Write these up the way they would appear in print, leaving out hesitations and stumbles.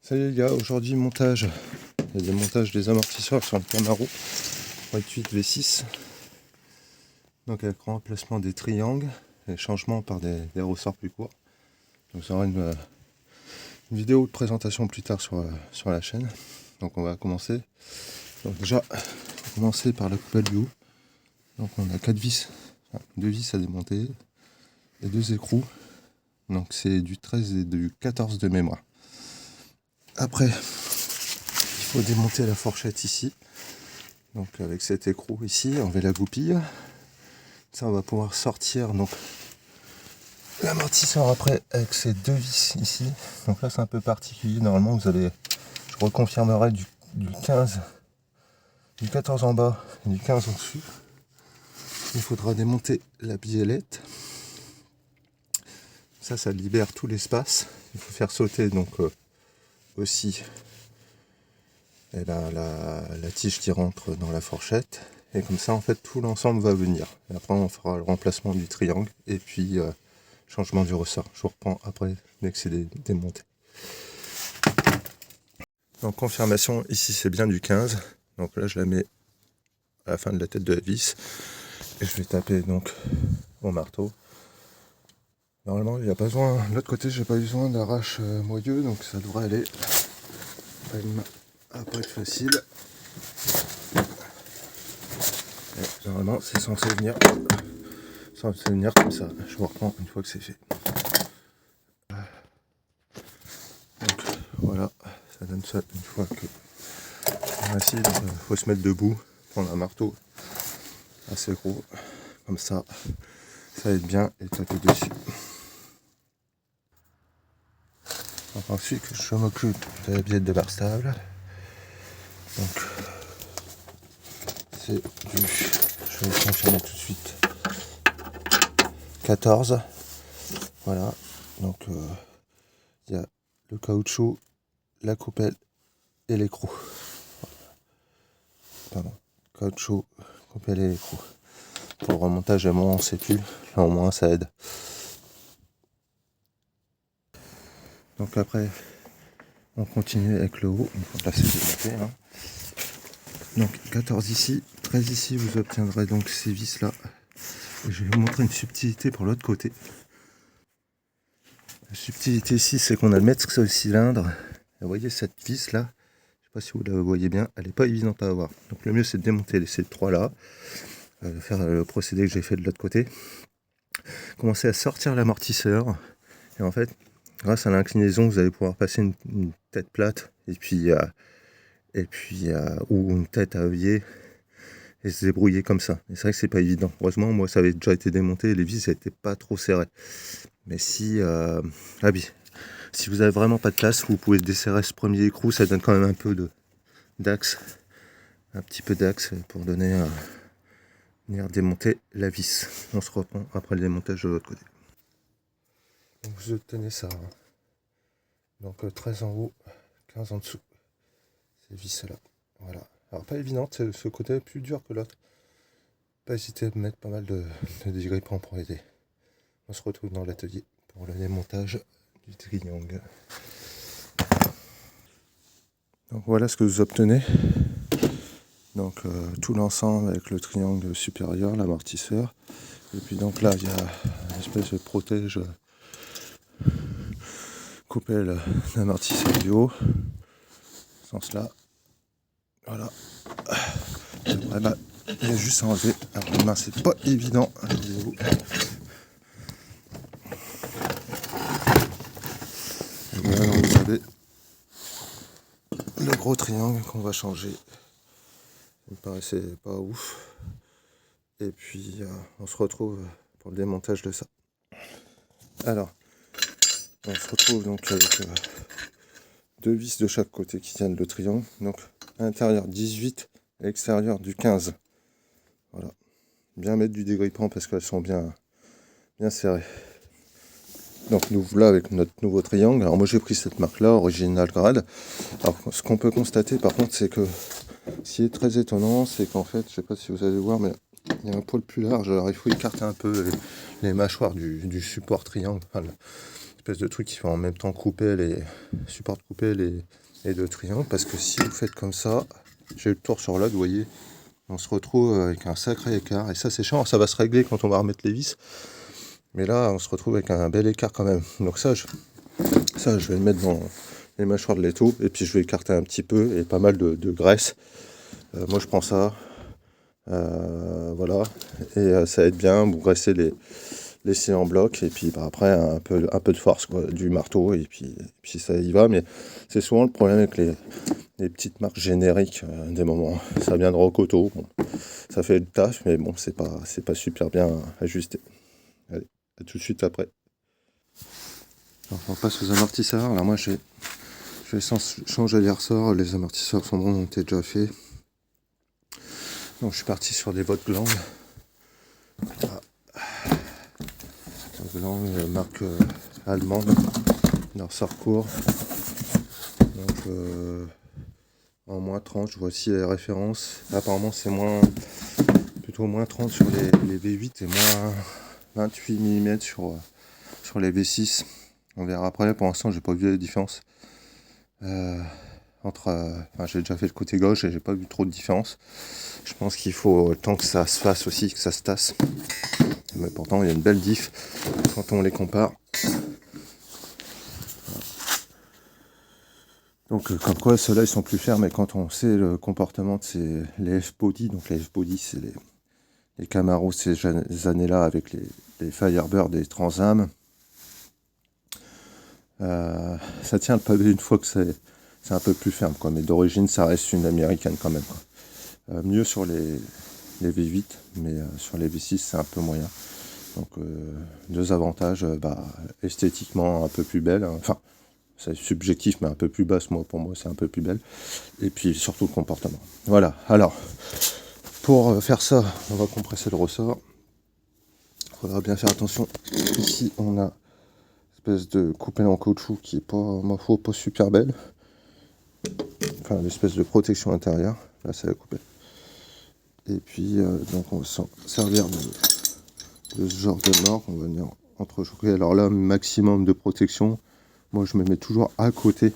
Salut les gars, aujourd'hui montage. Il y a des montages des amortisseurs sur le Camaro 8 V6. Donc avec remplacement des triangles et changement par des ressorts plus courts. Donc ça aura une vidéo de présentation plus tard sur la chaîne. Donc on va commencer. Donc déjà, on va commencer par la coupelle du haut. Donc on a 4 vis, enfin, 2 vis à démonter et 2 écrous. Donc c'est du 13 et du 14 de mémoire. Après, il faut démonter la fourchette ici. Donc avec cet écrou ici, enlever la goupille. Ça, on va pouvoir sortir donc l'amortisseur après avec ces 2 vis ici. Donc là c'est un peu particulier. Normalement vous allez, je reconfirmerai du 15, du 14 en bas et du 15 en dessus. Il faudra démonter la biellette. Ça libère tout l'espace. Il faut faire sauter donc aussi la tige qui rentre dans la fourchette. Et comme ça, en fait, tout l'ensemble va venir. Et après, on fera le remplacement du triangle et puis changement du ressort. Je vous reprends après, dès que c'est démonté. Donc, confirmation, ici, c'est bien du 15. Donc là, je la mets à la fin de la tête de la vis. Et je vais taper donc au marteau. Normalement, il n'y a pas besoin, de l'autre côté, j'ai pas besoin d'arrache moyeu, donc ça devrait aller. Ça va pas être facile. Et normalement, c'est censé venir comme ça. Je vous reprends une fois que c'est fait. Donc voilà, ça donne ça une fois que ainsi. Il faut se mettre debout, prendre un marteau assez gros, comme ça va être bien et taper dessus. Donc ensuite, je m'occupe de la biellette de barre stable. Donc c'est du, je vais vous confirmer tout de suite, 14. Voilà, donc il y a le caoutchouc, la coupelle et l'écrou. Pardon, caoutchouc, coupelle et l'écrou. Pour le remontage, à moins on ne sait plus, là au moins ça aide. Donc après, on continue avec le haut, une fois que là c'est démonté. Hein. Donc 14 ici, 13 ici, vous obtiendrez donc ces vis là. Et je vais vous montrer une subtilité pour l'autre côté. La subtilité ici, c'est qu'on a le mètre sur le cylindre. Et vous voyez cette vis là, je sais pas si vous la voyez bien, elle n'est pas évidente à avoir. Donc le mieux c'est de démonter ces 3 là, faire le procédé que j'ai fait de l'autre côté. Commencer à sortir l'amortisseur. Et en fait, grâce à l'inclinaison, vous allez pouvoir passer une tête plate et puis ou une tête à œillet et se débrouiller comme ça. Et c'est vrai que c'est pas évident. Heureusement, moi ça avait déjà été démonté et les vis n'étaient pas trop serrées. Mais si vous avez vraiment pas de place, vous pouvez desserrer ce premier écrou, ça donne quand même un peu d'axe, un petit peu d'axe pour donner venir démonter la vis. On se reprend après le démontage de l'autre côté. Donc vous obtenez ça. Hein. Donc 13 en haut, 15 en dessous. Ces vis là. Voilà. Alors pas évidente, ce côté est plus dur que l'autre. Pas hésiter à mettre pas mal de dégrippants pour aider. On se retrouve dans l'atelier pour le démontage du triangle. Donc voilà ce que vous obtenez. Donc tout l'ensemble avec le triangle supérieur, l'amortisseur. Et puis donc là il y a une espèce de protège coupelle d'amortisseur du haut. Dans ce sens là. Voilà. Après, là, il y a juste à enlever. Alors la main c'est pas évident. Et voilà, donc vous avez le gros triangle qu'on va changer. Ça me paraissait pas ouf. Et puis on se retrouve pour le démontage de ça. Alors, on se retrouve donc avec 2 vis de chaque côté qui tiennent le triangle. Donc à l'intérieur 18, à l'extérieur du 15. Voilà. Bien mettre du dégrippant parce qu'elles sont bien serrées. Donc nous voilà avec notre nouveau triangle. Alors moi j'ai pris cette marque là, Original Grade. Alors ce qu'on peut constater par contre c'est que ce qui est très étonnant c'est qu'en fait, je sais pas si vous allez voir, mais il y a un poil plus large. Alors il faut écarter un peu les mâchoires du support triangle. Enfin, espèce de truc qui fait en même temps coupelle et support coupelle et de triangle, parce que si vous faites comme ça, j'ai eu le tour sur l'autre, vous voyez, on se retrouve avec un sacré écart, et ça c'est chiant, ça va se régler quand on va remettre les vis, mais là on se retrouve avec un bel écart quand même. Donc ça je vais le mettre dans les mâchoires de l'étau, et puis je vais écarter un petit peu, et pas mal de graisse. Moi je prends ça, voilà, et ça aide bien, vous graissez les scies en bloc, et puis après un peu de force, quoi, du marteau, et puis ça y va. Mais c'est souvent le problème avec les petites marques génériques, des moments. Ça vient de Rocoto, bon, ça fait le taf, mais bon, c'est pas super bien ajusté. Allez, à tout de suite après. Alors, on passe aux amortisseurs. Alors moi je vais changer les ressorts, les amortisseurs sont bons, ont été déjà faits. Donc je suis parti sur des bottes glandes. Marque allemande, d'un ressort court. Donc en moins 30, je vois aussi les références. Apparemment c'est plutôt moins 30 sur les V8 et moins 28 mm sur les V6. On verra après. Pour l'instant j'ai pas vu la différence. J'ai déjà fait le côté gauche et j'ai pas vu trop de différence. Je pense qu'il faut le temps que ça se fasse aussi, que ça se tasse. Mais pourtant il y a une belle diff quand on les compare. Donc comme quoi ceux-là ils sont plus fermes, mais quand on sait le comportement de les F-Body, donc les F-Body c'est les Camaro ces années-là avec les Firebird et les Trans Am, ça tient le pavé une fois que c'est un peu plus ferme, quoi. Mais d'origine ça reste une américaine quand même, quoi. Mieux sur les V8, mais sur les V6 c'est un peu moyen. Donc deux avantages, esthétiquement un peu plus belle, hein. Enfin c'est subjectif mais un peu plus basse, pour moi c'est un peu plus belle, et puis surtout le comportement. Voilà, alors pour faire ça on va compresser le ressort. Il faudra bien faire attention. Ici on a une espèce de coupelle en caoutchouc qui est pas, ma foi, pas super belle, enfin l'espèce de protection intérieure, là c'est la coupelle. Et puis donc on va s'en servir de ce genre de marque, on va venir entrechoquer. Alors là maximum de protection, moi je me mets toujours à côté,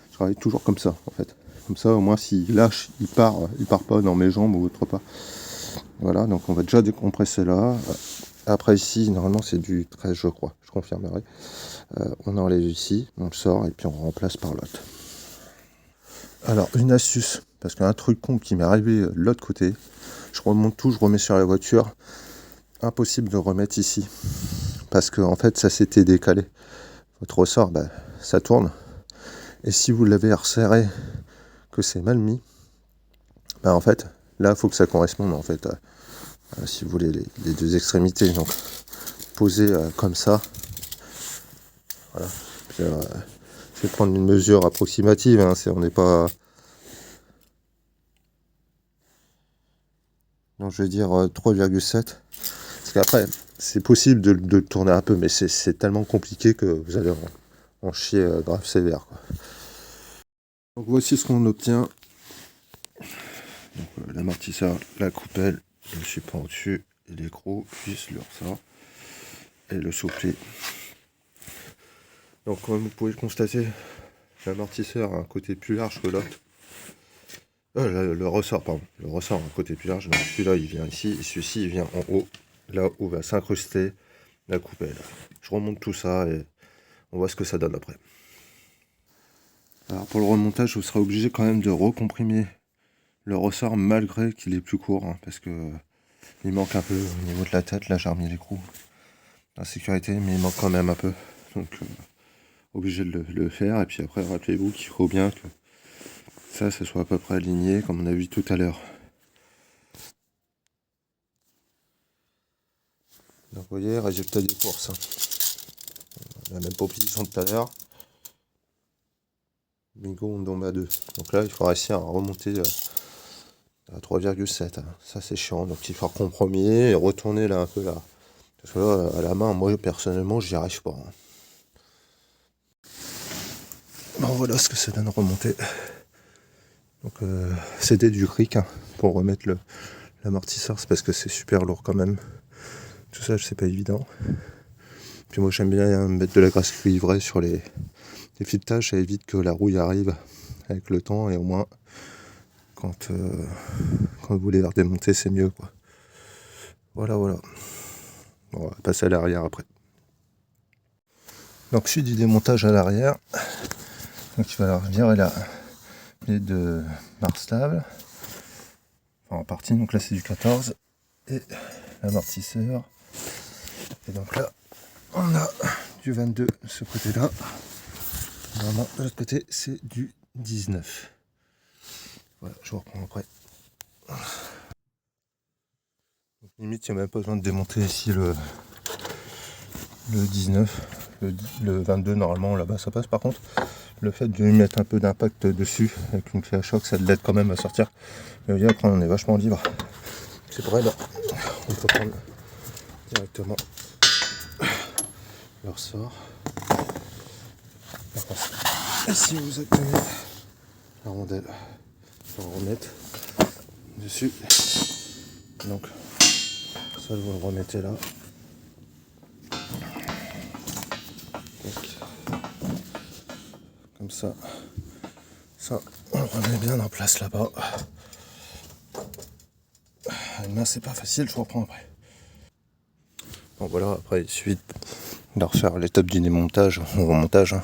je travaille toujours comme ça en fait, comme ça au moins s'il lâche il part pas dans mes jambes ou autre part. Voilà, donc on va déjà décompresser là. Après ici normalement c'est du 13 je crois, je confirmerai. On enlève ici, on le sort et puis on remplace par l'autre. Alors une astuce, parce qu'un truc con qui m'est arrivé de l'autre côté, je remonte tout, je remets sur la voiture, impossible de remettre ici, parce que en fait ça s'était décalé. Votre ressort, ça tourne, et si vous l'avez resserré, que c'est mal mis, en fait, là il faut que ça corresponde en fait si vous voulez les deux extrémités, donc poser comme ça, voilà. Puis, je vais prendre une mesure approximative, hein, on n'est pas, donc je vais dire 3,7, parce qu'après c'est possible de le tourner un peu, mais c'est tellement compliqué que vous allez en chier grave sévère, quoi. Donc voici ce qu'on obtient. L'amortisseur, la coupelle, le support au-dessus, et l'écrou, puis le ressort et le soufflet. Donc comme vous pouvez le constater, l'amortisseur a un côté plus large que l'autre. Le ressort a un côté plus large. Donc celui-là il vient ici, et celui-ci il vient en haut, là où va s'incruster la coupelle. Je remonte tout ça et on voit ce que ça donne après. Alors pour le remontage, vous serez obligé quand même de recomprimer le ressort malgré qu'il est plus court, hein, parce que il manque un peu au niveau de la tête. Là j'ai remis l'écrou, la sécurité, mais il manque quand même un peu. Donc obligé de le faire. Et puis après rappelez-vous qu'il faut bien que ça soit à peu près aligné comme on a vu tout à l'heure. Donc vous voyez, résultat des courses, hein. La même position de tout à l'heure. Bingo, on tombe à 2. Donc là il faut réussir à remonter à 3,7. Hein. Ça c'est chiant. Donc il faut compromis et retourner là un peu là. Parce que là, à la main, moi personnellement j'y arrive pas, hein. Bon voilà ce que ça donne remonter. Donc c'était du cric, hein, pour remettre l'amortisseur, c'est parce que c'est super lourd quand même. Tout ça c'est pas évident. Puis moi j'aime bien mettre de la graisse cuivrée sur les filetages, ça évite que la rouille arrive avec le temps, et au moins quand vous les redémontez c'est mieux quoi. Voilà. Bon, on va passer à l'arrière après. Donc suite du démontage à l'arrière, donc il va leur virer la clé de Marstable, enfin en partie, donc là c'est du 14, et l'amortisseur, et donc là on a du 22 de ce côté là, normalement de l'autre côté c'est du 19. Voilà, je vous reprends après. Donc, limite il n'y a même pas besoin de démonter ici le 19, le 22 normalement là-bas ça passe. Par contre le fait de lui mettre un peu d'impact dessus avec une clé à choc, ça l'aide quand même à sortir. Mais vous voyez, après on est vachement libre. C'est vrai, là on peut prendre directement le ressort. Par contre, si vous obtenez la rondelle, on va remettre dessus. Donc ça vous le remettez là. Donc, comme ça on le remet bien en place là-bas. Là c'est pas facile, je reprends après. Bon voilà, après il suffit de refaire l'étape du démontage ou remontage.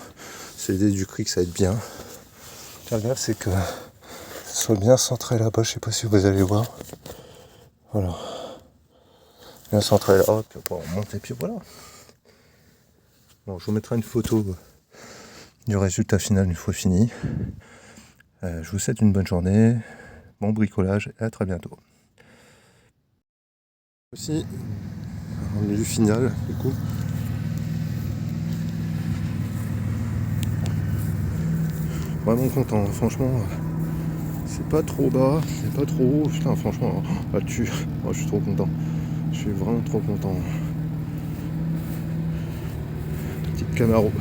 C'est l'idée du cric, ça aide bien. Le grave c'est que ça soit bien centré là-bas, je sais pas si vous allez voir. Voilà. Bien centré là, puis on remonte et puis voilà. Bon, je vous mettrai une photo du résultat final une fois fini. Je vous souhaite une bonne journée, bon bricolage et à très bientôt. Aussi, on est du final du coup. Vraiment content, franchement, c'est pas trop bas, c'est pas trop haut, putain franchement, là-dessus, moi je suis trop content. Je suis vraiment trop content. Petite Camaro.